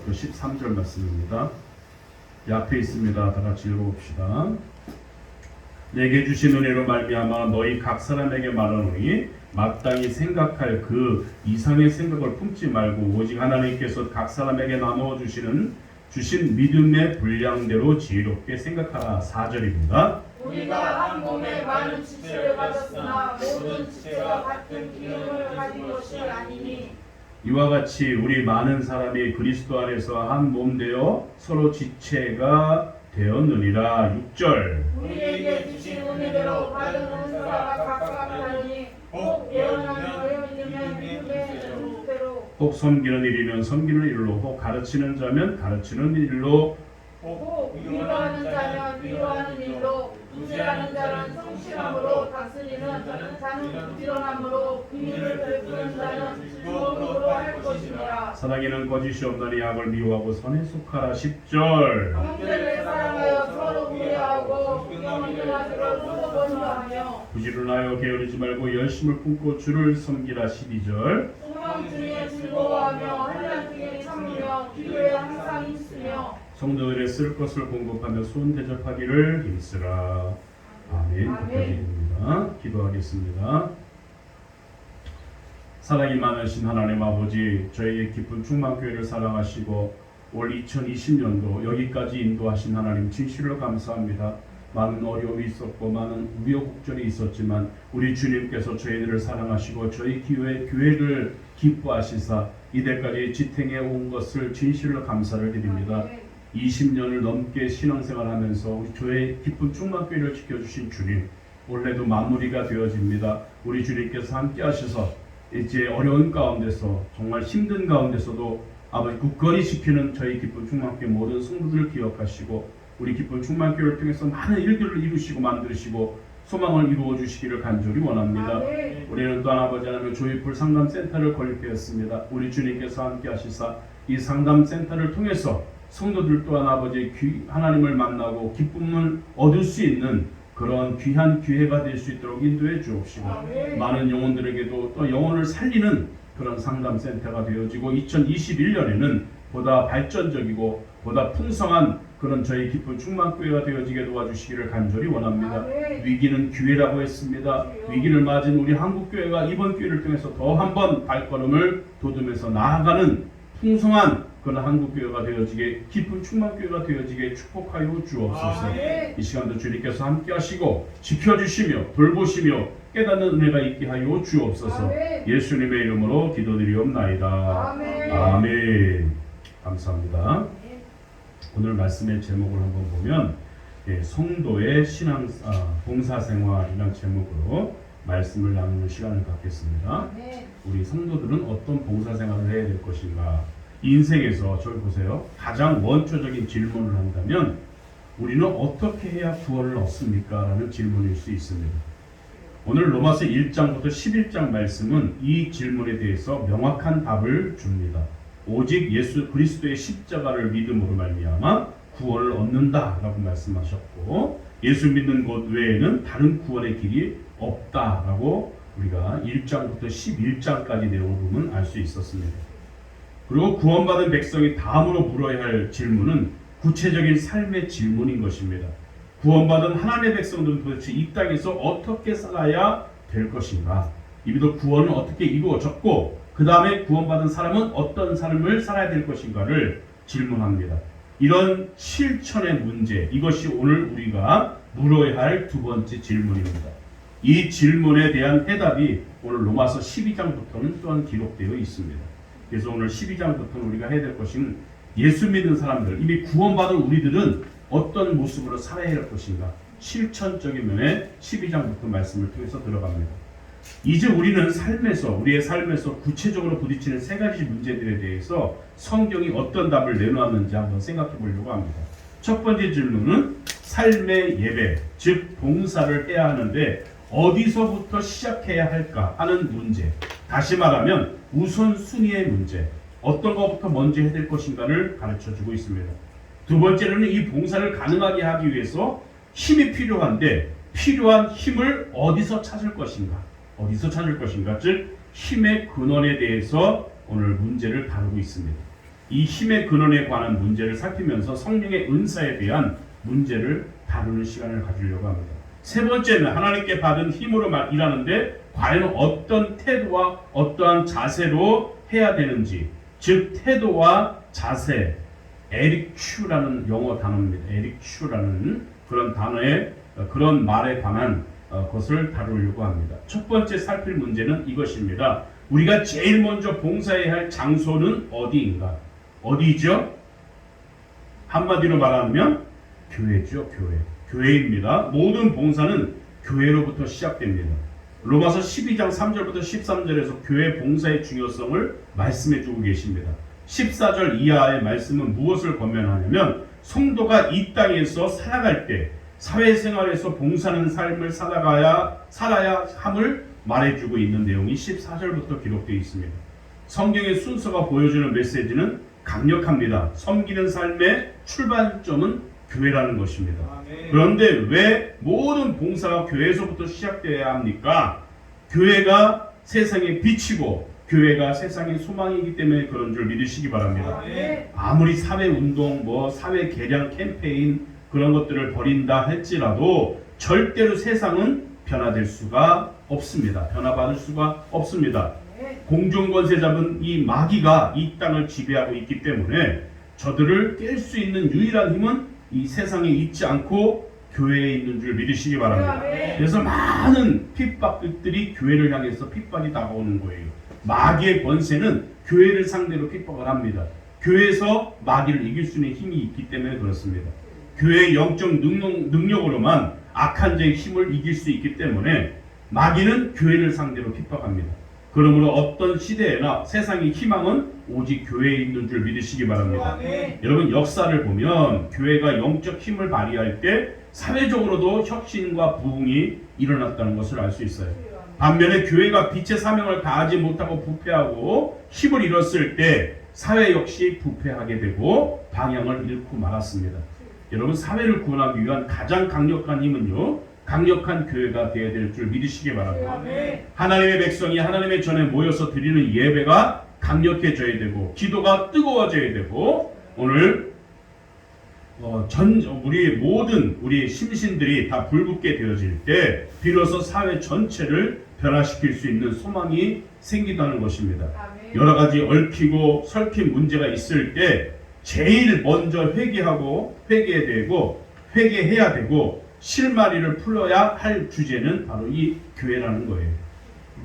13절부터 13절 말씀입니다. 앞에 있습니다. 다 같이 읽어봅시다. 내게 주신 은혜로 말미암아 너희 각 사람에게 말하노니 마땅히 생각할 그 이상의 생각을 품지 말고 오직 하나님께서 각 사람에게 나누어 주신 믿음의 분량대로 지혜롭게 생각하라. 4절입니다. 우리가 한 몸에 많은 지체를 가졌으나 모든 지체가 같은 기능을 가진 것이 아니니 이와 같이 우리 많은 사람이 그리스도 안에서 한 몸 되어 서로 지체가 되었느니라. 6절. 우리에게 주신 은혜대로 받은 은사가 각각 다르니 꼭 예언하는 예언이면 믿음의 은혜대로 혹 섬기는 일이면 섬기는 일로, 혹 가르치는 자면 가르치는 일로, 꼭 위로하는 자면 위로하는 일로 구제하는 자는 성실함으로 다스리는 자는 부지런함으로 비밀을 베푸는 자는 즐거움으로 할 것이니라. 사랑에는 거짓이 없나니 악을 미워하고 선에 속하라. 10절. 형제를 사랑하여 서로 구애하고 구경하는 자들을 서로 권유하며 부지런하여 게으르지 말고 열심을 품고 주를 섬기라. 12절. 소망 중에 즐거워하며 환난 중에 참으며 기도에 항상 있으며 성도들의 쓸 것을 공급하며 손 대접하기를 힘쓰라. 아멘. 부탁드립니다. 기도하겠습니다. 사랑이 많으신 하나님 아버지, 저희의 깊은 충만교회를 사랑하시고 올 2020년도 여기까지 인도하신 하나님 진실로 감사합니다. 많은 어려움이 있었고 많은 우여곡절이 있었지만 우리 주님께서 저희들을 사랑하시고 저희 교회를 기뻐하시사 이때까지 지탱해 온 것을 진실로 감사를 드립니다. 20년을 넘게 신앙생활하면서 우리 교회 기쁜 충만교회를 지켜주신 주님, 올해도 마무리가 되어집니다. 우리 주님께서 함께 하셔서 이제 어려운 가운데서 정말 힘든 가운데서도 아버지 굳건히 지키는 저희 기쁜 충만교회 모든 성도들을 기억하시고 우리 기쁜 충만교회를 통해서 많은 일들을 이루시고 만드시고 소망을 이루어 주시기를 간절히 원합니다. 우리는 또한 아버지 하나님 조이풀 상담센터를 건립하였습니다. 우리 주님께서 함께 하시사 이 상담센터를 통해서 성도들 또한 아버지 하나님을 만나고 기쁨을 얻을 수 있는 그런 귀한 기회가 될 수 있도록 인도해 주옵시고 많은 영혼들에게도 또 영혼을 살리는 그런 상담센터가 되어지고 2021년에는 보다 발전적이고 보다 풍성한 그런 저희 기쁜 충만교회가 되어지게 도와주시기를 간절히 원합니다. 위기는 기회라고 했습니다. 위기를 맞은 우리 한국교회가 이번 기회를 통해서 더 한 번 발걸음을 돋우면서 나아가는 풍성한 그런 한국교회가 되어지게 기쁜 충만교회가 되어지게 축복하여 주옵소서. 이 시간도 주님께서 함께 하시고 지켜주시며 돌보시며 깨닫는 은혜가 있게 하여 주옵소서. 예수님의 이름으로 기도드리옵나이다. 아멘. 감사합니다. 오늘 말씀의 제목을 한번 보면 성도의 봉사생활이라는 제목으로 말씀을 나누는 시간을 갖겠습니다. 우리 성도들은 어떤 봉사생활을 해야 될 것인가? 인생에서 저를 보세요. 가장 원초적인 질문을 한다면 우리는 어떻게 해야 구원을 얻습니까? 라는 질문일 수 있습니다. 오늘 로마서 1장부터 11장 말씀은 이 질문에 대해서 명확한 답을 줍니다. 오직 예수 그리스도의 십자가를 믿음으로 말미암아 구원을 얻는다 라고 말씀하셨고 예수 믿는 것 외에는 다른 구원의 길이 없다 라고 우리가 1장부터 11장까지 내용을 보면 알 수 있었습니다. 그리고 구원받은 백성이 다음으로 물어야 할 질문은 구체적인 삶의 질문인 것입니다. 구원받은 하나님의 백성들은 도대체 이 땅에서 어떻게 살아야 될 것인가? 이비도 구원은 어떻게 이루어졌고 그 다음에 구원받은 사람은 어떤 삶을 살아야 될 것인가를 질문합니다. 이런 실천의 문제, 이것이 오늘 우리가 물어야 할 두 번째 질문입니다. 이 질문에 대한 해답이 오늘 로마서 12장부터는 또한 기록되어 있습니다. 그래서 오늘 12장부터는 우리가 해야 될 것은 예수 믿는 사람들, 이미 구원받은 우리들은 어떤 모습으로 살아야 할 것인가, 실천적인 면에 12장부터 말씀을 통해서 들어갑니다. 이제 우리는 우리의 삶에서 구체적으로 부딪히는 세 가지 문제들에 대해서 성경이 어떤 답을 내놓았는지 한번 생각해 보려고 합니다. 첫 번째 질문은 삶의 예배, 즉 봉사를 해야 하는데 어디서부터 시작해야 할까 하는 문제. 다시 말하면 우선순위의 문제. 어떤 것부터 먼저 해야 될 것인가를 가르쳐주고 있습니다. 두 번째로는 이 봉사를 가능하게 하기 위해서 힘이 필요한데 필요한 힘을 어디서 찾을 것인가. 즉 힘의 근원에 대해서 오늘 문제를 다루고 있습니다. 이 힘의 근원에 관한 문제를 살피면서 성령의 은사에 대한 문제를 다루는 시간을 가지려고 합니다. 세 번째는 하나님께 받은 힘으로 일하는데 과연 어떤 태도와 어떠한 자세로 해야 되는지, 즉 태도와 자세, 에릭 츄라는 영어 단어입니다. 에릭 츄라는 그런 단어의 그런 말에 관한 것을 다루려고 합니다. 첫 번째 살필 문제는 이것입니다. 우리가 제일 먼저 봉사해야 할 장소는 어디인가? 어디죠? 한마디로 말하면 교회죠. 교회입니다. 모든 봉사는 교회로부터 시작됩니다. 로마서 12장 3절부터 13절에서 교회 봉사의 중요성을 말씀해 주고 계십니다. 14절 이하의 말씀은 무엇을 권면하냐면 성도가 이 땅에서 살아갈 때 사회생활에서 봉사하는 삶을 살아야 함을 말해주고 있는 내용이 14절부터 기록되어 있습니다. 성경의 순서가 보여주는 메시지는 강력합니다. 섬기는 삶의 출발점은 교회라는 것입니다. 그런데 왜 모든 봉사가 교회에서부터 시작되어야 합니까? 교회가 세상의 빛이고 교회가 세상의 소망이기 때문에 그런 줄 믿으시기 바랍니다. 아무리 사회운동, 사회 개량 캠페인 그런 것들을 벌인다 할지라도 절대로 세상은 변화될 수가 없습니다. 변화받을 수가 없습니다. 공중권세 잡은 이 마귀가 이 땅을 지배하고 있기 때문에 저들을 깰 수 있는 유일한 힘은 이 세상에 있지 않고 교회에 있는 줄 믿으시기 바랍니다. 그래서 많은 핍박들이 교회를 향해서 핍박이 다가오는 거예요. 마귀의 권세는 교회를 상대로 핍박을 합니다. 교회에서 마귀를 이길 수 있는 힘이 있기 때문에 그렇습니다. 교회의 영적 능력으로만 악한 자의 힘을 이길 수 있기 때문에 마귀는 교회를 상대로 핍박합니다. 그러므로 어떤 시대에나 세상의 희망은 오직 교회에 있는 줄 믿으시기 바랍니다. 여러분 역사를 보면 교회가 영적 힘을 발휘할 때 사회적으로도 혁신과 부흥이 일어났다는 것을 알 수 있어요. 반면에 교회가 빛의 사명을 다하지 못하고 부패하고 힘을 잃었을 때 사회 역시 부패하게 되고 방향을 잃고 말았습니다. 여러분 사회를 구원하기 위한 가장 강력한 힘은요, 강력한 교회가 되어야 될 줄 믿으시기 바랍니다. 하나님의 백성이 하나님의 전에 모여서 드리는 예배가 강력해져야 되고 기도가 뜨거워져야 되고 오늘 우리 심신들이 다 불붙게 되어질 때 비로소 사회 전체를 변화시킬 수 있는 소망이 생긴다는 것입니다. 여러 가지 얽히고 설킨 문제가 있을 때 제일 먼저 회개해야 되고 실마리를 풀어야 할 주제는 바로 이 교회라는 거예요.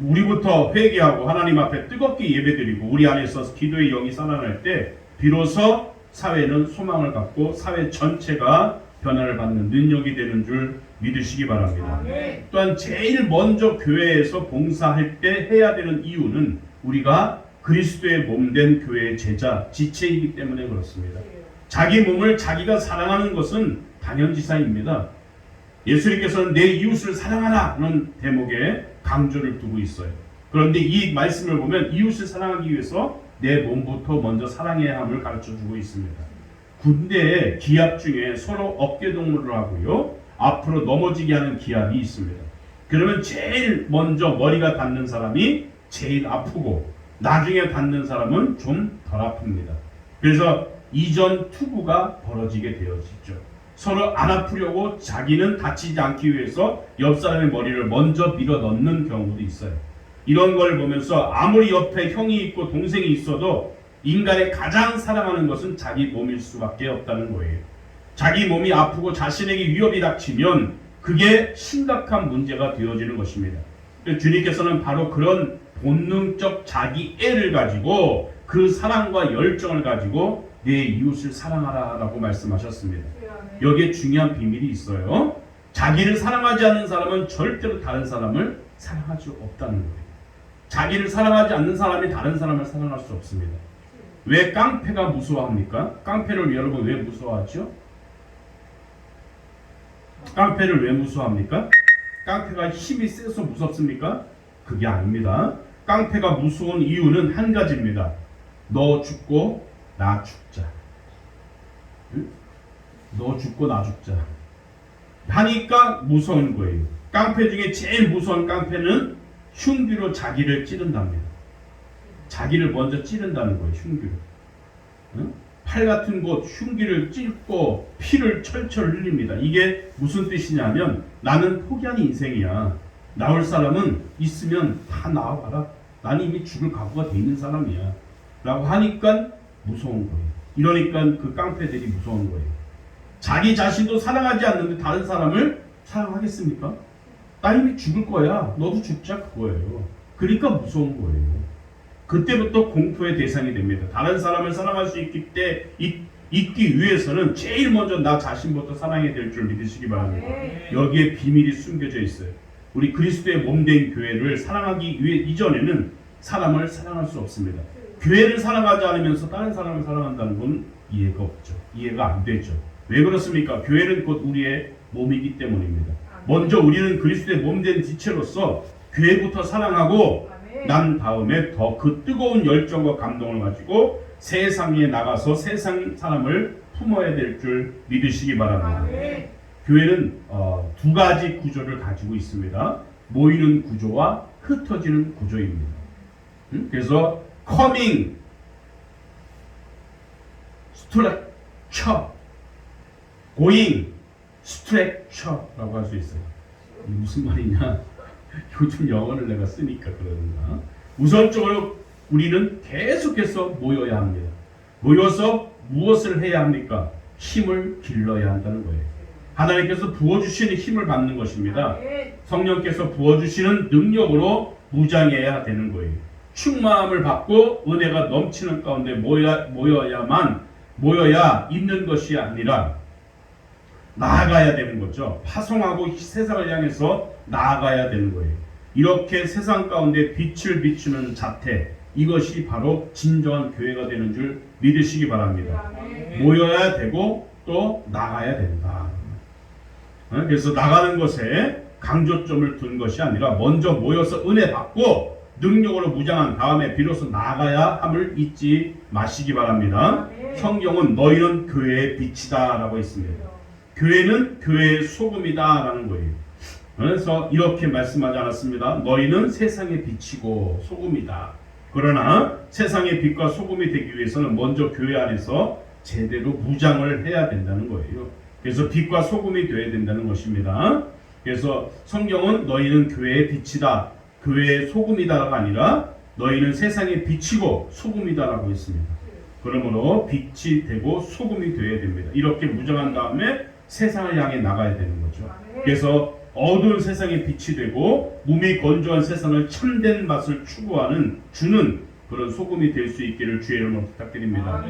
우리부터 회개하고 하나님 앞에 뜨겁게 예배드리고 우리 안에서 기도의 영이 살아날 때 비로소 사회는 소망을 갖고 사회 전체가 변화를 받는 능력이 되는 줄 믿으시기 바랍니다. 또한 제일 먼저 교회에서 봉사할 때 해야 되는 이유는 우리가 그리스도의 몸된 교회의 제자, 지체이기 때문에 그렇습니다. 자기 몸을 자기가 사랑하는 것은 당연지사입니다. 예수님께서는 내 이웃을 사랑하라는 대목에 강조를 두고 있어요. 그런데 이 말씀을 보면 이웃을 사랑하기 위해서 내 몸부터 먼저 사랑해야 함을 가르쳐주고 있습니다. 군대의 기합 중에 서로 어깨동무를 하고요, 앞으로 넘어지게 하는 기합이 있습니다. 그러면 제일 먼저 머리가 닿는 사람이 제일 아프고 나중에 닿는 사람은 좀 덜 아픕니다. 그래서 이전 투구가 벌어지게 되어지죠. 서로 안 아프려고 자기는 다치지 않기 위해서 옆 사람의 머리를 먼저 밀어 넣는 경우도 있어요. 이런 걸 보면서 아무리 옆에 형이 있고 동생이 있어도 인간의 가장 사랑하는 것은 자기 몸일 수밖에 없다는 거예요. 자기 몸이 아프고 자신에게 위협이 닥치면 그게 심각한 문제가 되어지는 것입니다. 주님께서는 바로 그런 본능적 자기 애를 가지고 그 사랑과 열정을 가지고 내 이웃을 사랑하라 라고 말씀하셨습니다. 여기에 중요한 비밀이 있어요. 자기를 사랑하지 않는 사람은 절대로 다른 사람을 사랑할 수 없다는 거예요. 자기를 사랑하지 않는 사람이 다른 사람을 사랑할 수 없습니다. 왜 깡패가 무서워합니까? 깡패를 여러분 왜 무서워하죠? 깡패를 왜 무서워합니까? 깡패가 힘이 세서 무섭습니까? 그게 아닙니다. 깡패가 무서운 이유는 한 가지입니다. 너 죽고 나 죽자. 응? 너 죽고 나 죽자 하니까 무서운 거예요. 깡패 중에 제일 무서운 깡패는 흉기로 자기를 찌른답니다. 자기를 먼저 찌른다는 거예요. 흉기로. 응? 팔 같은 곳 흉기를 찢고 피를 철철 흘립니다. 이게 무슨 뜻이냐면 나는 포기한 인생이야. 나올 사람은 있으면 다 나와봐라. 나는 이미 죽을 각오가 돼 있는 사람이야. 라고 하니까 무서운 거예요. 이러니까 그 깡패들이 무서운 거예요. 자기 자신도 사랑하지 않는데 다른 사람을 사랑하겠습니까? 나 이미 죽을 거야. 너도 죽자 그거예요. 그러니까 무서운 거예요. 그때부터 공포의 대상이 됩니다. 다른 사람을 사랑할 수 있기 위해서는 제일 먼저 나 자신부터 사랑해야 될 줄 믿으시기 바랍니다. 여기에 비밀이 숨겨져 있어요. 우리 그리스도의 몸된 교회를 사랑하기 위해 이전에는 사람을 사랑할 수 없습니다. 교회를 사랑하지 않으면서 다른 사람을 사랑한다는 건 이해가 없죠. 이해가 안 되죠. 왜 그렇습니까? 교회는 곧 우리의 몸이기 때문입니다. 먼저 우리는 그리스도의 몸된 지체로서 교회부터 사랑하고 난 다음에 더 그 뜨거운 열정과 감동을 가지고 세상에 나가서 세상 사람을 품어야 될 줄 믿으시기 바랍니다. 교회는 두 가지 구조를 가지고 있습니다. 모이는 구조와 흩어지는 구조입니다. 그래서 coming structure, going structure라고 할 수 있어요. 이게 무슨 말이냐? 요즘 영어를 내가 쓰니까 그러는가. 우선적으로 우리는 계속해서 모여야 합니다. 모여서 무엇을 해야 합니까? 힘을 길러야 한다는 거예요. 하나님께서 부어주시는 힘을 받는 것입니다. 성령께서 부어주시는 능력으로 무장해야 되는 거예요. 충만함을 받고 은혜가 넘치는 가운데 모여야 있는 것이 아니라 나아가야 되는 거죠. 파송하고 세상을 향해서 나아가야 되는 거예요. 이렇게 세상 가운데 빛을 비추는 자태, 이것이 바로 진정한 교회가 되는 줄 믿으시기 바랍니다. 모여야 되고 또 나가야 된다. 그래서 나가는 것에 강조점을 둔 것이 아니라 먼저 모여서 은혜 받고 능력으로 무장한 다음에 비로소 나가야 함을 잊지 마시기 바랍니다. 성경은 너희는 교회의 빛이다 라고 했습니다. 교회는 교회의 소금이다 라는 거예요. 그래서 이렇게 말씀하지 않았습니다. 너희는 세상의 빛이고 소금이다. 그러나 세상의 빛과 소금이 되기 위해서는 먼저 교회 안에서 제대로 무장을 해야 된다는 거예요. 그래서 빛과 소금이 되어야 된다는 것입니다. 그래서 성경은 너희는 교회의 빛이다, 교회의 소금이다가 아니라 너희는 세상의 빛이고 소금이다라고 했습니다. 그러므로 빛이 되고 소금이 되어야 됩니다. 이렇게 무장한 다음에 세상을 향해 나가야 되는 거죠. 그래서 어두운 세상의 빛이 되고 몸이 건조한 세상을 참된 맛을 추구하는 주는 그런 소금이 될 수 있기를 주의 이름으로 부탁드립니다.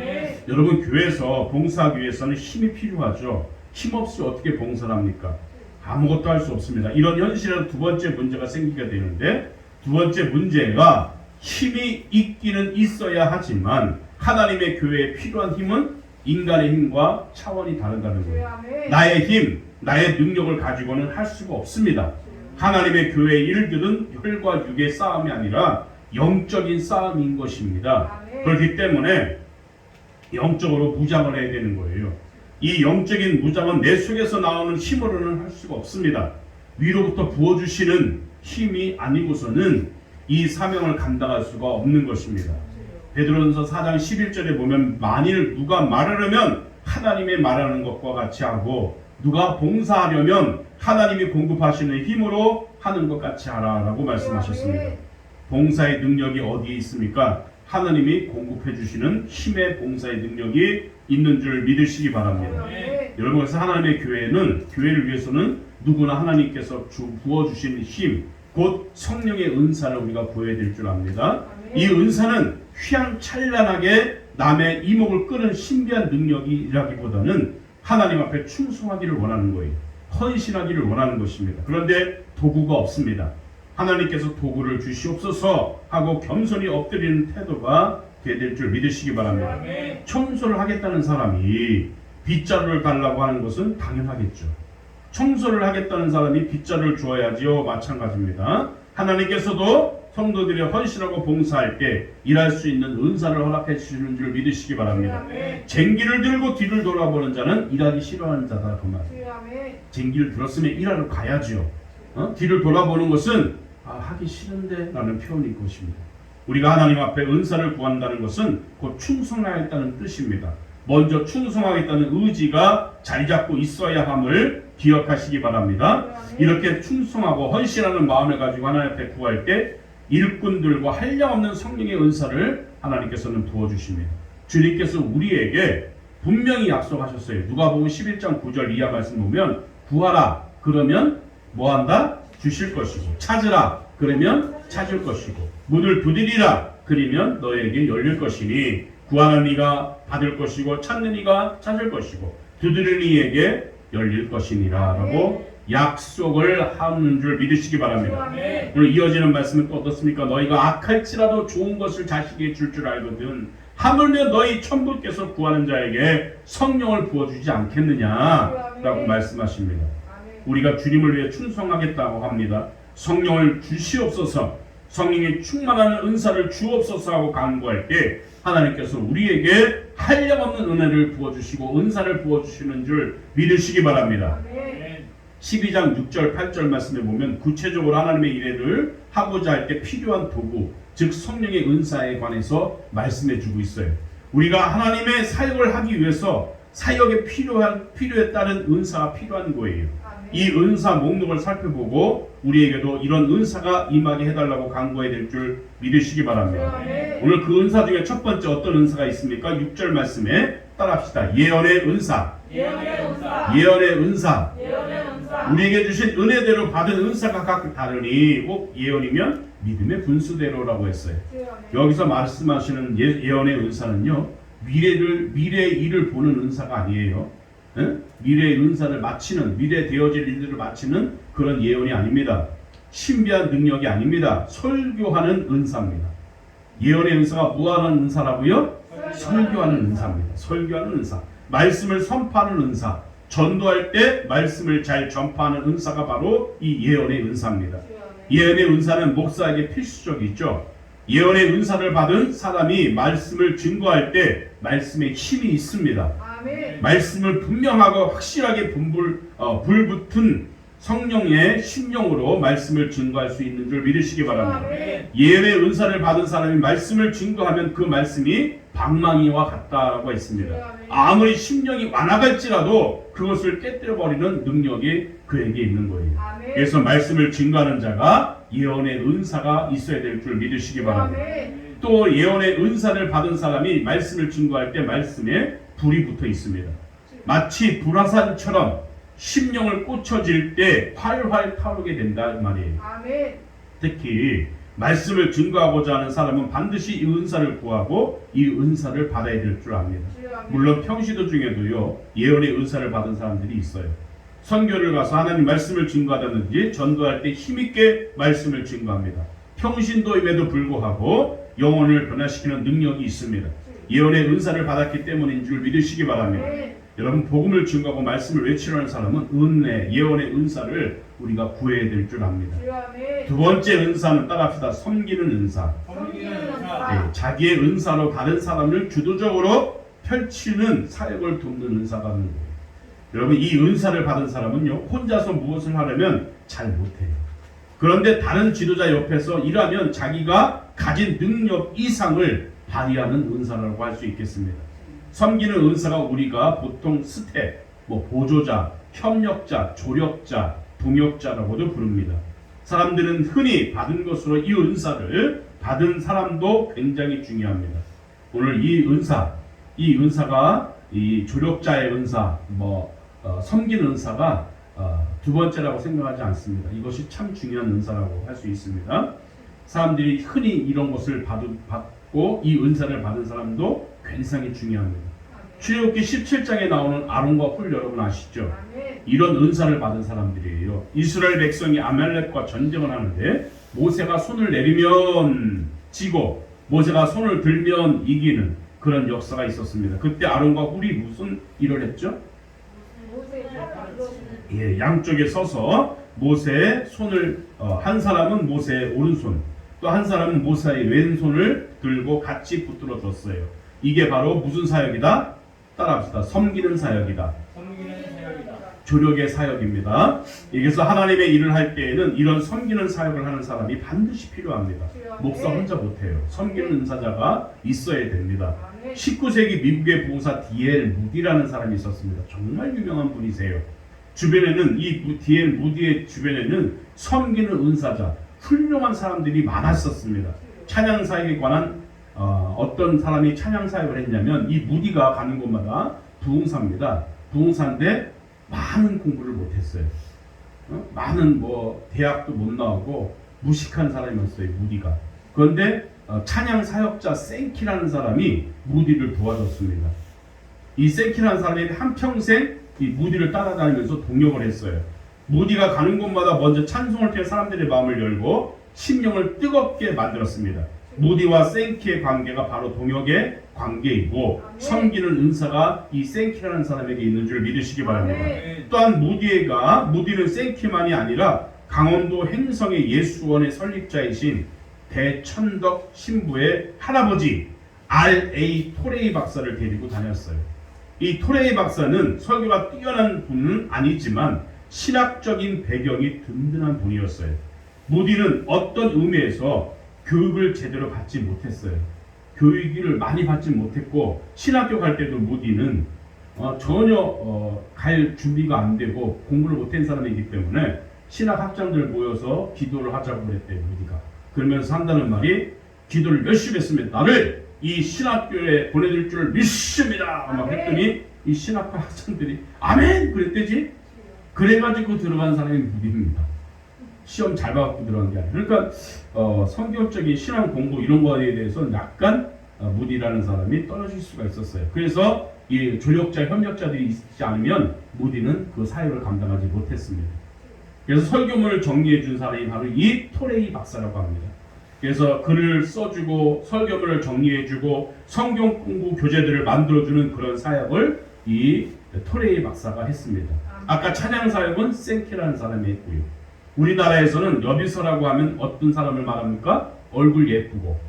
여러분, 교회에서 봉사하기 위해서는 힘이 필요하죠. 힘없이 어떻게 봉사를 합니까? 아무것도 할 수 없습니다. 이런 현실에서 두 번째 문제가 생기게 되는데, 두 번째 문제가 힘이 있기는 있어야 하지만 하나님의 교회에 필요한 힘은 인간의 힘과 차원이 다르다는 거예요. 나의 힘, 나의 능력을 가지고는 할 수가 없습니다. 하나님의 교회의 일들은 혈과 육의 싸움이 아니라 영적인 싸움인 것입니다. 그렇기 때문에 영적으로 무장을 해야 되는 거예요. 이 영적인 무장은 내 속에서 나오는 힘으로는 할 수가 없습니다. 위로부터 부어주시는 힘이 아니고서는 이 사명을 감당할 수가 없는 것입니다. 베드로전서 4장 11절에 보면 만일 누가 말하려면 하나님의 말하는 것과 같이 하고 누가 봉사하려면 하나님이 공급하시는 힘으로 하는 것 같이 하라라고 말씀하셨습니다. 봉사의 능력이 어디에 있습니까? 하나님이 공급해 주시는 힘의 봉사의 능력이 있는 줄 믿으시기 바랍니다. 여러분, 그래서 하나님의 교회를 위해서는 누구나 하나님께서 부어주시는 힘, 곧 성령의 은사를 우리가 구해야 될 줄 압니다. 이 은사는 휘황찬란하게 남의 이목을 끄는 신비한 능력이라기보다는 하나님 앞에 충성하기를 원하는 거예요. 헌신하기를 원하는 것입니다. 그런데 도구가 없습니다. 하나님께서 도구를 주시옵소서 하고 겸손히 엎드리는 태도가 돼야 될 줄 믿으시기 바랍니다. 청소를 하겠다는 사람이 빗자루를 달라고 하는 것은 당연하겠죠. 청소를 하겠다는 사람이 빗자루를 주어야지요. 마찬가지입니다. 하나님께서도 성도들이 헌신하고 봉사할 때 일할 수 있는 은사를 허락해 주시는 줄 믿으시기 바랍니다. 쟁기를 들고 뒤를 돌아보는 자는 일하기 싫어하는 자다. 그 말. 쟁기를 들었으면 일하러 가야죠. 뒤를 돌아보는 것은 하기 싫은데 라는 표현일 것입니다. 우리가 하나님 앞에 은사를 구한다는 것은 곧 충성하겠다는 뜻입니다. 먼저 충성하겠다는 의지가 자리 잡고 있어야 함을 기억하시기 바랍니다. 이렇게 충성하고 헌신하는 마음을 가지고 하나님 앞에 구할 때 일꾼들과 한량없는 성령의 은사를 하나님께서는 부어주십니다. 주님께서 우리에게 분명히 약속하셨어요. 누가복음 11장 9절 이하 말씀 보면 구하라 그러면 뭐한다? 주실 것이고 찾으라 그러면 찾을 것이고 문을 두드리라 그러면 너에게 열릴 것이니 구하는 이가 받을 것이고 찾는 이가 찾을 것이고 두드리는 이에게 열릴 것이니라 라고 약속을 하는 줄 믿으시기 바랍니다. 오늘 이어지는 말씀은 또 어떻습니까? 너희가 악할지라도 좋은 것을 자식에게 줄 줄 알거든 하물며 너희 천부께서 구하는 자에게 성령을 부어주지 않겠느냐 라고 말씀하십니다. 우리가 주님을 위해 충성하겠다고 합니다. 성령을 주시옵소서, 성령이 충만한 은사를 주옵소서 하고 간구할 때 하나님께서 우리에게 한량없는 은혜를 부어주시고 은사를 부어주시는 줄 믿으시기 바랍니다. 12장 6절 8절 말씀에 보면 구체적으로 하나님의 일을 하고자 할 때 필요한 도구, 즉 성령의 은사에 관해서 말씀해 주고 있어요. 우리가 하나님의 사역을 하기 위해서 사역에 필요에 따른 은사가 필요한 거예요. 이 은사 목록을 살펴보고 우리에게도 이런 은사가 임하게 해달라고 간구해야 될 줄 믿으시기 바랍니다. 오늘 그 은사 중에 첫 번째 어떤 은사가 있습니까? 6절 말씀에 따라합시다. 예언의 은사. 예언의 은사. 우리에게 주신 은혜대로 받은 은사가 각각 다르니 꼭 예언이면 믿음의 분수대로라고 했어요. 여기서 말씀하시는 예언의 은사는요, 미래의 일을 보는 은사가 아니에요. 미래의 은사를 마치는, 미래 되어질 일들을 마치는 그런 예언이 아닙니다. 신비한 능력이 아닙니다. 설교하는 은사입니다. 예언의 은사가 무한한 은사라고요? 설교하는 은사입니다. 설교하는 은사. 말씀을 선포하는 은사. 전도할 때 말씀을 잘 전파하는 은사가 바로 이 예언의 은사입니다. 예언의 은사는 목사에게 필수적이죠. 예언의 은사를 받은 사람이 말씀을 증거할 때 말씀에 힘이 있습니다. 말씀을 분명하고 확실하게 불붙은 성령의 심령으로 말씀을 증거할 수 있는 줄 믿으시기 바랍니다. 예언의 은사를 받은 사람이 말씀을 증거하면 그 말씀이 방망이와 같다라고 했습니다. 아무리 심령이 완악할지라도 그것을 깨뜨려버리는 능력이 그에게 있는 거예요. 그래서 말씀을 증거하는 자가 예언의 은사가 있어야 될 줄 믿으시기 바랍니다. 또 예언의 은사를 받은 사람이 말씀을 증거할 때 말씀에 불이 붙어 있습니다. 마치 불화산처럼 심령을 꽂혀질 때 활활 타오르게 된다 말이에요. 특히 말씀을 증거하고자 하는 사람은 반드시 이 은사를 구하고 이 은사를 받아야 될 줄 압니다. 물론 평시도 중에도요, 예언의 은사를 받은 사람들이 있어요. 선교를 가서 하나님 말씀을 증거하다든지 전도할 때 힘있게 말씀을 증거합니다. 평신도임에도 불구하고 영혼을 변화시키는 능력이 있습니다. 예언의 은사를 받았기 때문인 줄 믿으시기 바랍니다. 여러분, 복음을 증거하고 말씀을 외치려는 사람은 은혜, 예언의 은사를 우리가 구해야 될 줄 압니다. 두 번째 은사는 따라합시다. 섬기는 은사. 네, 자기의 은사로 다른 사람을 주도적으로 펼치는 사역을 돕는 은사가 있는 거예요. 여러분, 이 은사를 받은 사람은요, 혼자서 무엇을 하려면 잘 못해요. 그런데 다른 지도자 옆에서 일하면 자기가 가진 능력 이상을 발휘하는 은사라고 할 수 있겠습니다. 섬기는 은사가 우리가 보통 스텝, 보조자, 협력자, 조력자, 동역자라고도 부릅니다. 사람들은 흔히 받은 것으로 이 은사를 받은 사람도 굉장히 중요합니다. 오늘 이 은사가 이 조력자의 은사, 섬기는 은사가 두 번째라고 생각하지 않습니다. 이것이 참 중요한 은사라고 할 수 있습니다. 사람들이 흔히 이런 것을 받고 이 은사를 받은 사람도 굉장히 중요합니다. 출애굽기 17장에 나오는 아론과 훌 여러분 아시죠? 이런 은사를 받은 사람들이에요. 이스라엘 백성이 아말렉과 전쟁을 하는데 모세가 손을 내리면 지고 모세가 손을 들면 이기는 그런 역사가 있었습니다. 그때 아론과 훌이 무슨 일을 했죠? 양쪽에 서서 모세의 손을 한 사람은 모세의 오른손, 또 한 사람은 모세의 왼손을 들고 같이 붙들어 줬어요. 이게 바로 무슨 사역이다? 따라합시다. 섬기는 사역이다. 조력의 사역입니다. 여기서 하나님의 일을 할 때에는 이런 섬기는 사역을 하는 사람이 반드시 필요합니다. 목사 혼자 못해요. 섬기는 은사자가 있어야 됩니다. 19세기 미국의 보호사 D.L. 무디라는 사람이 있었습니다. 정말 유명한 분이세요. 주변에는 이 D.L. 무디의 주변에는 섬기는 은사자, 훌륭한 사람들이 많았었습니다. 찬양 사역에 관한 어떤 사람이 찬양 사역을 했냐면 이 무디가 가는 곳마다 부흥사입니다. 부흥사인데 많은 공부를 못했어요. 많은 대학도 못 나오고 무식한 사람이었어요. 무디가. 그런데 찬양 사역자 생키라는 사람이 무디를 도와줬습니다. 이 생키라는 사람이 한평생 이 무디를 따라다니면서 동역을 했어요. 무디가 가는 곳마다 먼저 찬송을 통해 사람들의 마음을 열고 심령을 뜨겁게 만들었습니다. 무디와 생키의 관계가 바로 동역의 관계이고 섬기는 은사가 이 생키라는 사람에게 있는 줄 믿으시기 바랍니다. 또한 무디는 생키만이 아니라 강원도 행성의 예수원의 설립자이신 대천덕 신부의 할아버지 R.A. 토레이 박사를 데리고 다녔어요. 이 토레이 박사는 설교가 뛰어난 분은 아니지만 신학적인 배경이 든든한 분이었어요. 무디는 어떤 의미에서 교육을 제대로 받지 못했어요. 교육을 많이 받지 못했고 신학교 갈 때도 무디는 전혀 갈 준비가 안 되고 공부를 못한 사람이기 때문에 신학학장들 모여서 기도를 하자고 그랬대요. 무디가. 그러면서 한다는 말이 기도를 열심히 했습니다. 나를 이 신학교에 보내줄 줄 믿습니다. 막 했더니 이 신학교 학생들이 아멘 그랬대지. 그래가지고 들어간 사람이 무디입니다. 시험 잘 봐갖고 들어간 게 아니라. 그러니까 성경적인 신앙 공부 이런 거에 대해서 약간 무디라는 사람이 떨어질 수가 있었어요. 그래서 이 조력자, 협력자들이 있지 않으면 무디는 그 사역을 감당하지 못했습니다. 그래서 설교문을 정리해 준 사람이 바로 이 토레이 박사라고 합니다. 그래서 글을 써주고 설교문을 정리해주고 성경 공부 교재들을 만들어주는 그런 사역을 이 토레이 박사가 했습니다. 아까 찬양 사역은 생키라는 사람이 했고요. 우리나라에서는 여비서라고 하면 어떤 사람을 말합니까? 얼굴 예쁘고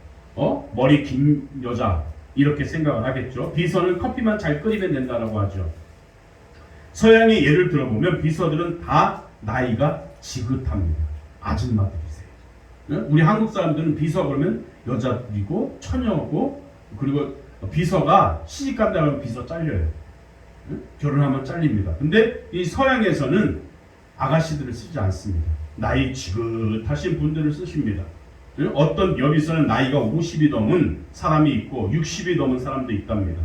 머리 긴 여자 이렇게 생각을 하겠죠. 비서는 커피만 잘 끓이면 된다라고 하죠. 서양의 예를 들어보면 비서들은 다 나이가 지긋합니다. 아줌마들이세요. 우리 한국 사람들은 비서 그러면 여자들이고 처녀고 그리고 비서가 시집간다면 비서 잘려요. 결혼하면 잘립니다. 근데 이 서양에서는 아가씨들을 쓰지 않습니다. 나이 지긋하신 분들을 쓰십니다. 어떤 여비서는 나이가 50이 넘은 사람이 있고 60이 넘은 사람도 있답니다.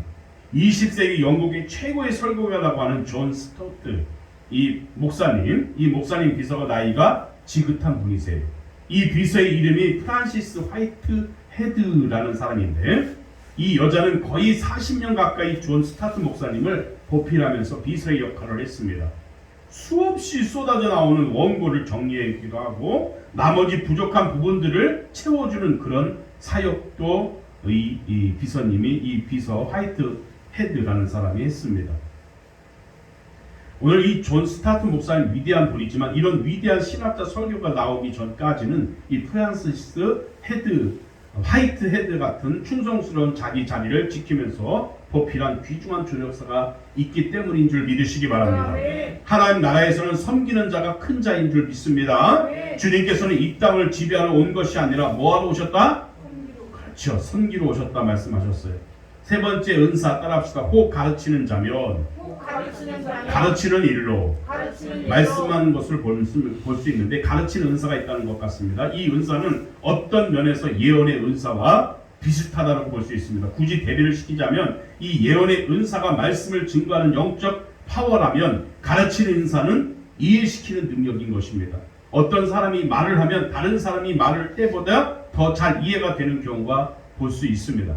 20세기 영국의 최고의 설교가라고 하는 존 스토트 이 목사님 비서가 나이가 지긋한 분이세요. 이 비서의 이름이 프란시스 화이트 헤드라는 사람인데 이 여자는 거의 40년 가까이 존 스타트 목사님을 보필하면서 비서의 역할을 했습니다. 수없이 쏟아져 나오는 원고를 정리하기도 하고 나머지 부족한 부분들을 채워주는 그런 사역도 이 비서님이 이 비서 화이트 헤드라는 사람이 했습니다. 오늘 이 존 스타트 목사님 위대한 분이지만 이런 위대한 신학자 설교가 나오기 전까지는 이 프란시스 헤드 화이트 헤드 같은 충성스러운 자기 자리를 지키면서 보필한 귀중한 조력사가 있기 때문인 줄 믿으시기 바랍니다. 하나님 나라에서는 섬기는 자가 큰 자인 줄 믿습니다. 주님께서는 이 땅을 지배하러 온 것이 아니라 뭐하러 오셨다? 그렇죠. 섬기러 오셨다 말씀하셨어요. 세 번째 은사 따라합시다. 혹 가르치는 자면 가르치는 일로 말씀한 것을 볼 수 있는데 가르치는 은사가 있다는 것 같습니다. 이 은사는 어떤 면에서 예언의 은사와 비슷하다고 볼 수 있습니다. 굳이 대비를 시키자면 이 예언의 은사가 말씀을 증거하는 영적 파워라면 가르치는 은사는 이해시키는 능력인 것입니다. 어떤 사람이 말을 하면 다른 사람이 말을 때보다 더 잘 이해가 되는 경우가 볼 수 있습니다.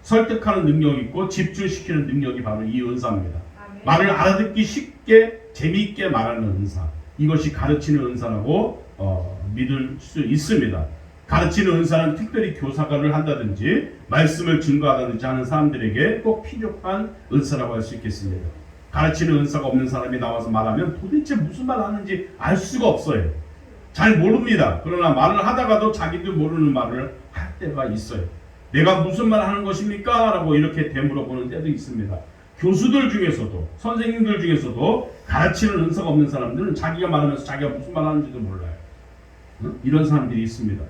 설득하는 능력이 있고 집중시키는 능력이 바로 이 은사입니다. 말을 알아듣기 쉽게 재미있게 말하는 은사, 이것이 가르치는 은사라고 믿을 수 있습니다. 가르치는 은사는 특별히 교사를 한다든지 말씀을 증거하다든지 하는 사람들에게 꼭 필요한 은사라고 할 수 있겠습니다. 가르치는 은사가 없는 사람이 나와서 말하면 도대체 무슨 말 하는지 알 수가 없어요. 잘 모릅니다. 그러나 말을 하다가도 자기도 모르는 말을 할 때가 있어요. 내가 무슨 말 하는 것입니까? 라고 이렇게 되물어보는 때도 있습니다. 교수들 중에서도 선생님들 중에서도 가르치는 은사가 없는 사람들은 자기가 말하면서 자기가 무슨 말 하는지도 몰라요. 응? 이런 사람들이 있습니다.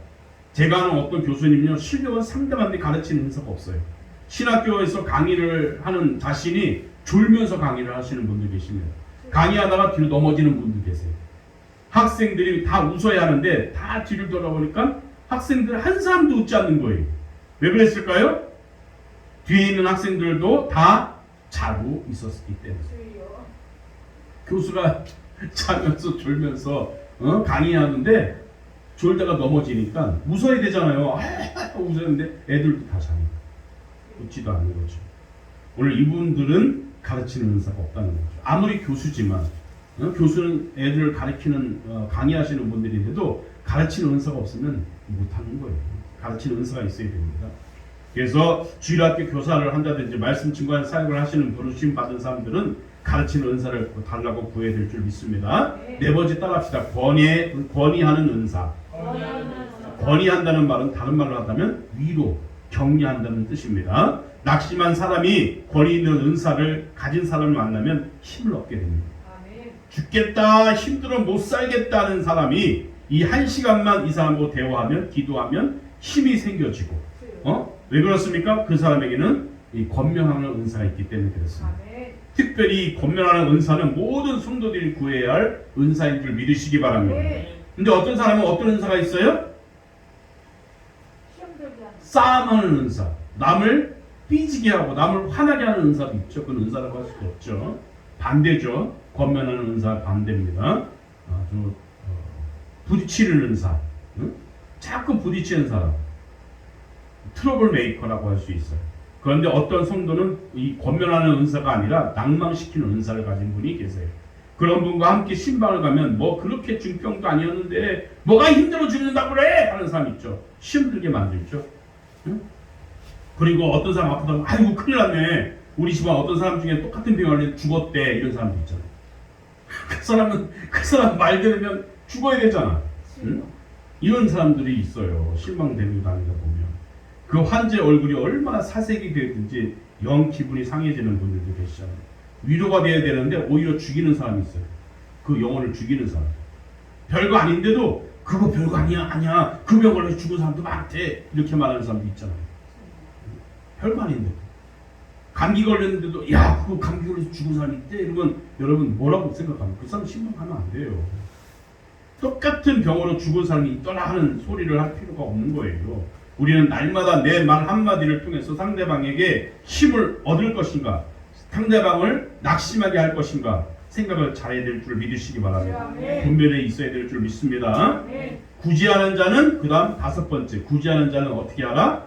제가 아는 어떤 교수님은요, 실력은 상당한데 가르치는 은사가 없어요. 신학교에서 강의를 하는 자신이 졸면서 강의를 하시는 분들 계시네요. 강의하다가 뒤로 넘어지는 분들 계세요. 학생들이 다 웃어야 하는데 다 뒤를 돌아보니까 학생들 한 사람도 웃지 않는 거예요. 왜 그랬을까요? 뒤에 있는 학생들도 다 자고 있었기 때문에. 교수가 자면서 졸면서 강의하는데 졸다가 넘어지니까 웃어야 되잖아요. 웃었는데 애들도 다 자요. 웃지도 않는 거죠. 오늘 이분들은 가르치는 은사가 없다는 거죠. 아무리 교수지만 교수는 애들을 가르치는 강의하시는 분들인데도 가르치는 은사가 없으면 못하는 거예요. 가르치는 은사가 있어야 됩니다. 그래서 주일학교 교사를 한다든지 말씀 증거하는 사역을 하시는 부르심 받은 사람들은 가르치는 은사를 달라고 구해야 될 줄 믿습니다. 네 번째 따라합시다. 권위하는 은사. 권위한다는 말은 다른 말로 하자면 위로, 격려한다는 뜻입니다. 낙심한 사람이 권위 있는 은사를 가진 사람을 만나면 힘을 얻게 됩니다. 죽겠다, 힘들어 못 살겠다는 사람이 이 한 시간만 이 사람하고 대화하면, 기도하면 힘이 생겨지고, 왜 그렇습니까? 그 사람에게는 이 권면하는 은사가 있기 때문에 그렇습니다. 특별히 권면하는 은사는 모든 성도들이 구해야 할 은사인 줄 믿으시기 바랍니다. 근데 어떤 사람은 어떤 은사가 있어요? 싸움하는 은사, 남을 삐지게 하고 남을 화나게 하는 은사도 있죠. 그건 은사라고 할 수도 없죠. 반대죠. 권면하는 은사 반대입니다. 아주 부딪히는 은사, 자꾸 부딪히는 사람, 트러블 메이커라고 할 수 있어요. 그런데 어떤 성도는 이 권면하는 은사가 아니라 낭망시키는 은사를 가진 분이 계세요. 그런 분과 함께 신방을 가면 뭐 그렇게 중병도 아니었는데 뭐가 힘들어 죽는다고 그래 하는 사람 있죠. 힘들게 만들죠. 그리고 어떤 사람 아프다고 아이고 큰일 났네. 우리 집안 어떤 사람 중에 똑같은 병원에 죽었대 이런 사람도 있잖아요. 그 사람 말 들으면 죽어야 되잖아. 이런 사람들이 있어요. 실망되고 다니다 보면 그 환자의 얼굴이 얼마나 사색이 되든지 영 기분이 상해지는 분들도 계시잖아요. 위로가 돼야 되는데 오히려 죽이는 사람이 있어요. 그 영혼을 죽이는 사람. 별거 아닌데도 그거 별거 아니야. 그 병 걸려서 죽은 사람도 많대. 이렇게 말하는 사람도 있잖아요. 별거 아닌데. 감기 걸렸는데도 야 그거 감기 걸려서 죽은 사람이 있대. 이러면 여러분 뭐라고 생각합니까? 그 사람 실망하면 안 돼요. 똑같은 병으로 죽은 사람이 있더라 하는 소리를 할 필요가 없는 거예요. 우리는 날마다 내 말 한마디를 통해서 상대방에게 힘을 얻을 것인가, 상대방을 낙심하게 할 것인가 생각을 잘해야 될 줄 믿으시기 바랍니다. 분별에 있어야 될 줄 믿습니다. 구제하는 자는 그 다음 다섯 번째, 구제하는 자는 어떻게 하라?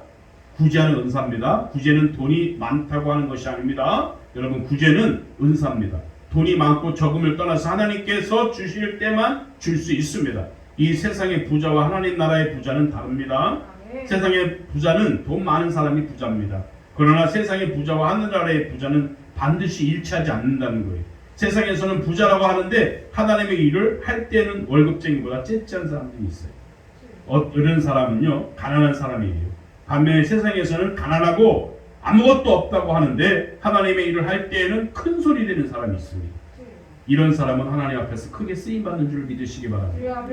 구제하는 은사입니다. 구제는 돈이 많다고 하는 것이 아닙니다. 여러분 구제는 은사입니다. 돈이 많고 적음을 떠나서 하나님께서 주실 때만 줄 수 있습니다. 이 세상의 부자와 하나님 나라의 부자는 다릅니다. 세상의 부자는 돈 많은 사람이 부자입니다. 그러나 세상의 부자와 하늘나라의 부자는 반드시 일치하지 않는다는 거예요. 세상에서는 부자라고 하는데 하나님의 일을 할 때는 월급쟁이보다 째째한 사람들이 있어요. 이런 사람은요 가난한 사람이에요. 반면에 세상에서는 가난하고 아무것도 없다고 하는데 하나님의 일을 할 때에는 큰 소리 내는 사람이 있습니다. 이런 사람은 하나님 앞에서 크게 쓰임받는 줄 믿으시기 바랍니다.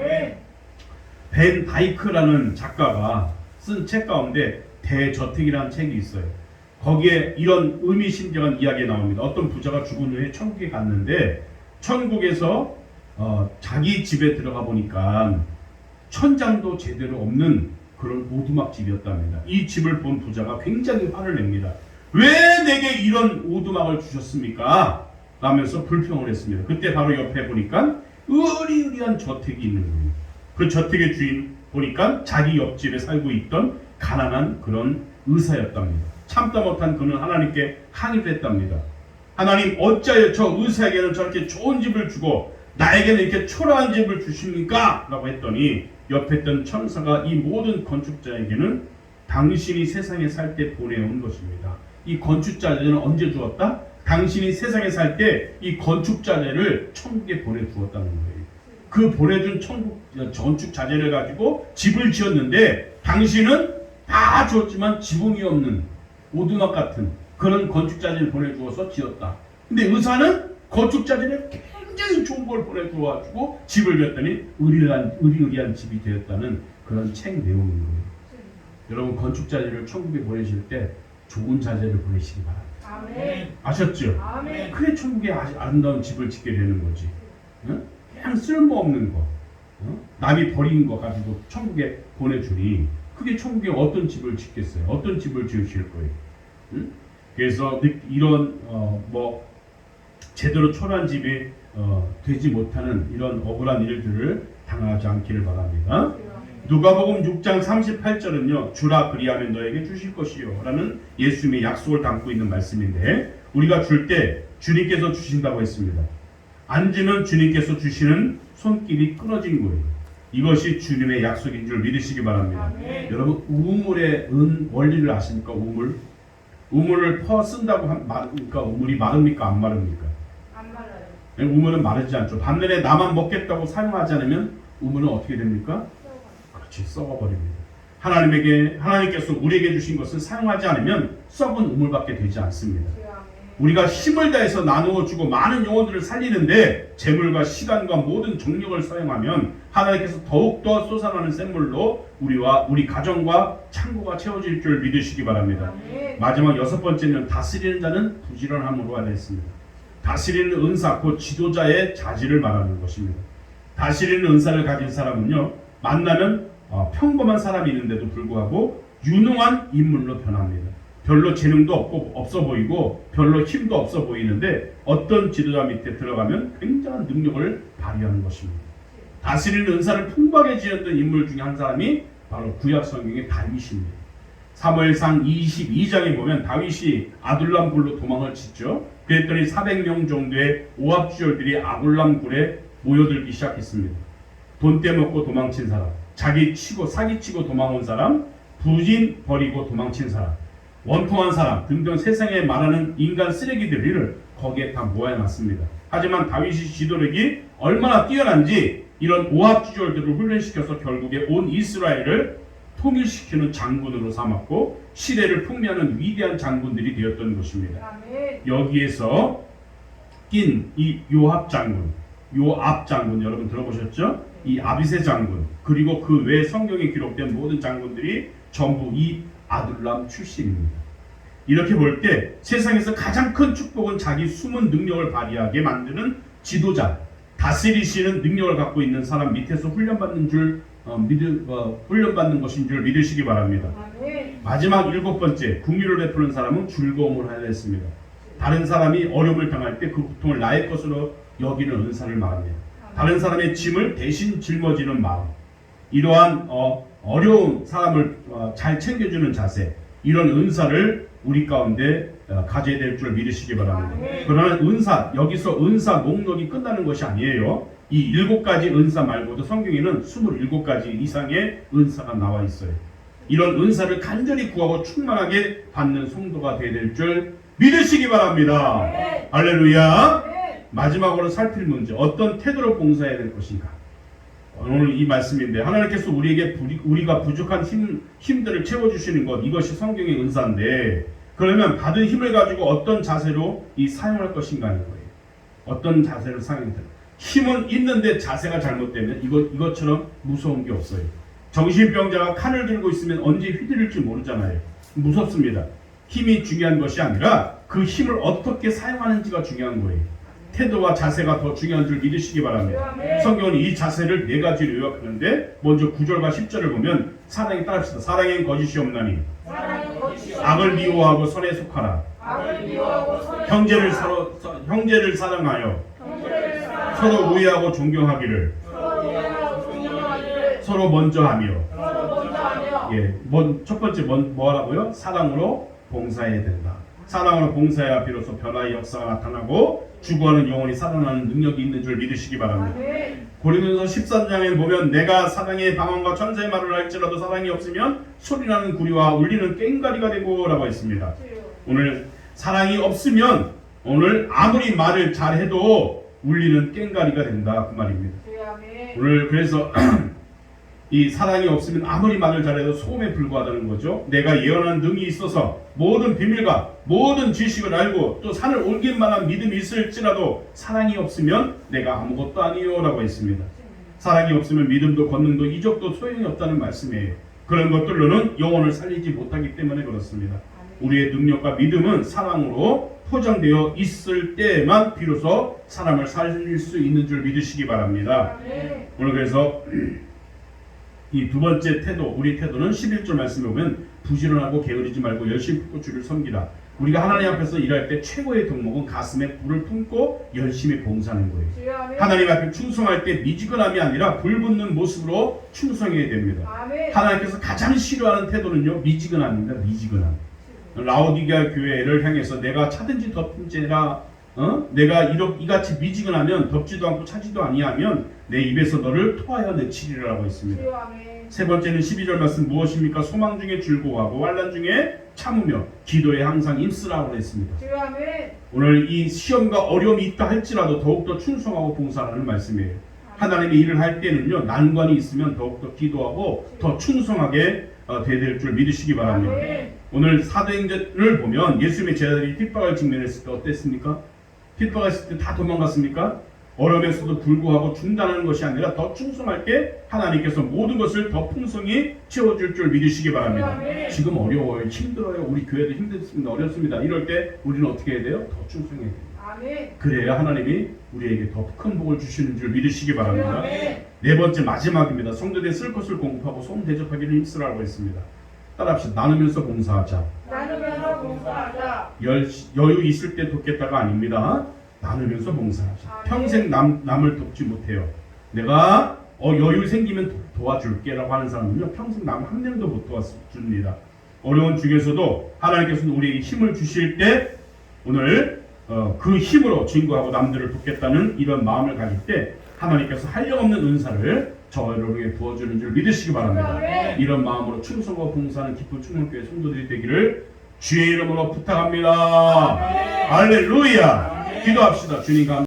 벤 다이크라는 작가가 쓴 책 가운데 대저택이라는 책이 있어요. 거기에 이런 의미심장한 이야기가 나옵니다. 어떤 부자가 죽은 후에 천국에 갔는데 천국에서 자기 집에 들어가 보니까 천장도 제대로 없는 그런 오두막 집이었답니다. 이 집을 본 부자가 굉장히 화를 냅니다. 왜 내게 이런 오두막을 주셨습니까? 라면서 불평을 했습니다. 그때 바로 옆에 보니까 으리으리한 저택이 있는 거예요. 그 저택의 주인 보니까 자기 옆집에 살고 있던 가난한 그런 의사였답니다. 참다 못한 그는 하나님께 항의를 했답니다. 하나님 어찌하여 저 의사에게는 저렇게 좋은 집을 주고 나에게는 이렇게 초라한 집을 주십니까? 라고 했더니 옆에 있던 천사가 이 모든 건축자에게는 당신이 세상에 살 때 보내온 것입니다. 이 건축자재는 언제 주었다? 당신이 세상에 살 때 이 건축자재를 천국에 보내주었다는 거예요. 그 보내준 건축자재를 가지고 집을 지었는데 당신은 다 줬지만 지붕이 없는 오두막 같은 그런 건축자재를 보내주어서 지었다. 근데 의사는 건축자재를 굉장히 좋은 걸 보내주어가지고 집을 지었더니 의리의리한 집이 되었다는 그런 책 내용인 거예요. 여러분 건축자재를 천국에 보내실 때 좋은 자재를 보내시기 바랍니다. 아멘. 아셨죠? 아멘. 그래 천국에 아름다운 집을 짓게 되는 거지. 응? 그냥 쓸모없는 거, 남이 버린 거 가지고 천국에 보내주니 그게 천국에 어떤 집을 짓겠어요? 어떤 집을 지으실 거예요? 응? 그래서 이런 제대로 초라한 집이 되지 못하는 이런 억울한 일들을 당하지 않기를 바랍니다. 누가복음 6장 38절은요. 주라 그리하면 너에게 주실 것이요 라는 예수님의 약속을 담고 있는 말씀인데 우리가 줄 때 주님께서 주신다고 했습니다. 안 주면 주님께서 주시는 손길이 끊어진 거예요. 이것이 주님의 약속인 줄 믿으시기 바랍니다. 아멘. 여러분 우물의 원리를 아십니까? 우물을 퍼 쓴다고 그러니까 우물이 마릅니까? 안 마릅니까? 안 말아요. 우물은 마르지 않죠. 반면에 나만 먹겠다고 사용하지 않으면 우물은 어떻게 됩니까? 그렇지, 썩어버립니다. 하나님께서 우리에게 주신 것을 사용하지 않으면 썩은 우물밖에 되지 않습니다. 우리가 힘을 다해서 나누어 주고 많은 영혼들을 살리는데 재물과 시간과 모든 정력을 사용하면 하나님께서 더욱더 솟아나는 샘물로 우리 가정과 창고가 채워질 줄 믿으시기 바랍니다. 마지막 6번째는 다스리는 자는 부지런함으로 하려 했습니다. 다스리는 은사, 곧 지도자의 자질을 말하는 것입니다. 다스리는 은사를 가진 사람은요, 만나면 평범한 사람이 있는데도 불구하고 유능한 인물로 변합니다. 별로 재능도 없어 보이고 별로 힘도 없어 보이는데 어떤 지도자 밑에 들어가면 굉장한 능력을 발휘하는 것입니다. 다스리는 은사를 풍부하게 지녔던 인물 중에 한 사람이 바로 구약 성경의 다윗입니다. 사무엘상 22장에 보면 다윗이 아둘람 굴로 도망을 치죠. 그랬더니 400명 정도의 오합지졸들이 아둘람 굴에 모여들기 시작했습니다. 돈 떼먹고 도망친 사람, 사기치고 도망온 사람, 부진 버리고 도망친 사람, 원통한 사람 등등 세상에 말하는 인간 쓰레기들을 거기에 다 모아놨습니다. 하지만 다윗이 지도력이 얼마나 뛰어난지 이런 오합지졸들을 훈련시켜서 결국에 온 이스라엘을 통일시키는 장군으로 삼았고 시대를 풍미하는 위대한 장군들이 되었던 것입니다. 아멘. 여기에서 낀 이 요압 장군 여러분 들어보셨죠? 이 아비새 장군 그리고 그 외 성경에 기록된 모든 장군들이 전부 이 아둘람 출신입니다. 이렇게 볼 때 세상에서 가장 큰 축복은 자기 숨은 능력을 발휘하게 만드는 지도자, 다스리시는 능력을 갖고 있는 사람 밑에서 훈련받는 것인 줄 믿으시기 바랍니다. 아멘. 마지막 7번째, 긍휼을 베푸는 사람은 즐거움을 하려 했습니다. 다른 사람이 어려움을 당할 때 그 고통을 나의 것으로 여기는 은사를 말합니다. 다른 사람의 짐을 대신 짊어지는 마음, 이러한 어려운 사람을 잘 챙겨주는 자세, 이런 은사를 우리 가운데 가져야 될 줄 믿으시기 바랍니다. 그러나 여기서 은사 목록이 끝나는 것이 아니에요. 이 7가지 은사 말고도 성경에는 27가지 이상의 은사가 나와 있어요. 이런 은사를 간절히 구하고 충만하게 받는 성도가 되어야 될 줄 믿으시기 바랍니다. 할렐루야. 마지막으로 살필 문제, 어떤 태도로 봉사해야 될 것인가. 오늘 이 말씀인데 하나님께서 우리가 부족한 힘들을 채워주시는 것, 이것이 성경의 은사인데 그러면 받은 힘을 가지고 어떤 자세로 사용할 것인가 하는 거예요. 어떤 자세로 사용할 힘은 있는데 자세가 잘못되면 이것처럼 무서운 게 없어요. 정신병자가 칼을 들고 있으면 언제 휘두를지 모르잖아요. 무섭습니다. 힘이 중요한 것이 아니라 그 힘을 어떻게 사용하는지가 중요한 거예요. 태도와 자세가 더 중요한 줄 믿으시기 바랍니다. 성경은 이 자세를 4가지로 요약하는데 먼저 9절과 10절을 보면 사랑에 따릅시다. 사랑엔 거짓이 없나니 악을 미워하고 선에 속하라. 형제를 사랑하여 서로 우애하고 존경하기를 서로 먼저 하며 첫 번째 뭐라고요? 사랑으로 봉사해야 된다. 사랑으로 봉사해야 비로소 변화의 역사가 나타나고 죽어가는 영혼이 살아나는 능력이 있는 줄 믿으시기 바랍니다. 고린도서 13장에 보면 내가 사랑의 방언과 천사의 말을 할지라도 사랑이 없으면 소리나는 구리와 울리는 꽹과리가 되고 라고 했습니다. 오늘 사랑이 없으면 오늘 아무리 말을 잘해도 울리는 꽹과리가 된다 그 말입니다. 오늘 그래서 이 사랑이 없으면 아무리 말을 잘해도 소음에 불과하다는 거죠. 내가 예언하는 능이 있어서 모든 비밀과 모든 지식을 알고 또 산을 옮길 만한 믿음이 있을지라도 사랑이 없으면 내가 아무것도 아니요 라고 했습니다. 사랑이 없으면 믿음도 권능도 이적도 소용이 없다는 말씀이에요. 그런 것들로는 영혼을 살리지 못하기 때문에 그렇습니다. 우리의 능력과 믿음은 사랑으로 포장되어 있을 때만 비로소 사람을 살릴 수 있는 줄 믿으시기 바랍니다. 오늘 그래서 이 두 번째 태도, 우리 태도는 11절 말씀에 보면 부지런하고 게으르지 말고 열심히 품고 주를 섬기라. 우리가 하나님 앞에서 일할 때 최고의 덕목은 가슴에 불을 품고 열심히 봉사하는 거예요. 하나님 앞에 충성할 때 미지근함이 아니라 불붙는 모습으로 충성해야 됩니다. 하나님께서 가장 싫어하는 태도는요, 미지근함입니다. 미지근함. 라오디게아 교회를 향해서 내가 차든지 덮든지라 내가 이같이 미지근하면 덮지도 않고 차지도 아니하면 내 입에서 너를 토하여 내치리라고 했습니다. 세 번째는 12절 말씀 무엇입니까? 소망 중에 즐거워하고 환난 중에 참으며 기도에 항상 힘쓰라고 했습니다. 오늘 이 시험과 어려움이 있다 할지라도 더욱더 충성하고 봉사하는 말씀이에요. 하나님의 일을 할 때는요, 난관이 있으면 더욱더 기도하고 더 충성하게 대될 줄 믿으시기 바랍니다. 오늘 사도행전을 보면 예수님의 제자들이 핍박을 직면했을 때 어땠습니까? 핍박했을 때 다 도망갔습니까? 어려움에서도 불구하고 중단하는 것이 아니라 더 충성할 때 하나님께서 모든 것을 더 풍성히 채워줄 줄 믿으시기 바랍니다. 지금 어려워요, 힘들어요, 우리 교회도 힘들습니다, 어렵습니다. 이럴 때 우리는 어떻게 해야 돼요? 더 충성해야 돼요. 그래야 하나님이 우리에게 더 큰 복을 주시는 줄 믿으시기 바랍니다. 네 번째 마지막입니다. 성도들이 쓸 것을 공급하고 소음 대접하기를 힘쓰라고 했습니다. 따라합시다. 나누면서 봉사하자. 여유 있을 때 돕겠다가 아닙니다. 나누면서 봉사하자. 평생 남을 돕지 못해요. 내가 여유 생기면 도와줄게라고 하는 사람은요, 평생 남 한 명도 못 도와줍니다. 어려운 중에서도 하나님께서는 우리에게 힘을 주실 때 오늘 그 힘으로 증거하고 남들을 돕겠다는 이런 마음을 가질 때 하나님께서 한량없는 은사를 저 여러분에게 부어주는 줄 믿으시기 바랍니다. 이런 마음으로 충성과 봉사하는 기쁜 충성교회 성도들이 되기를 주의 이름으로 부탁합니다. 할렐루야. 기도합시다. 주님 감사합니다.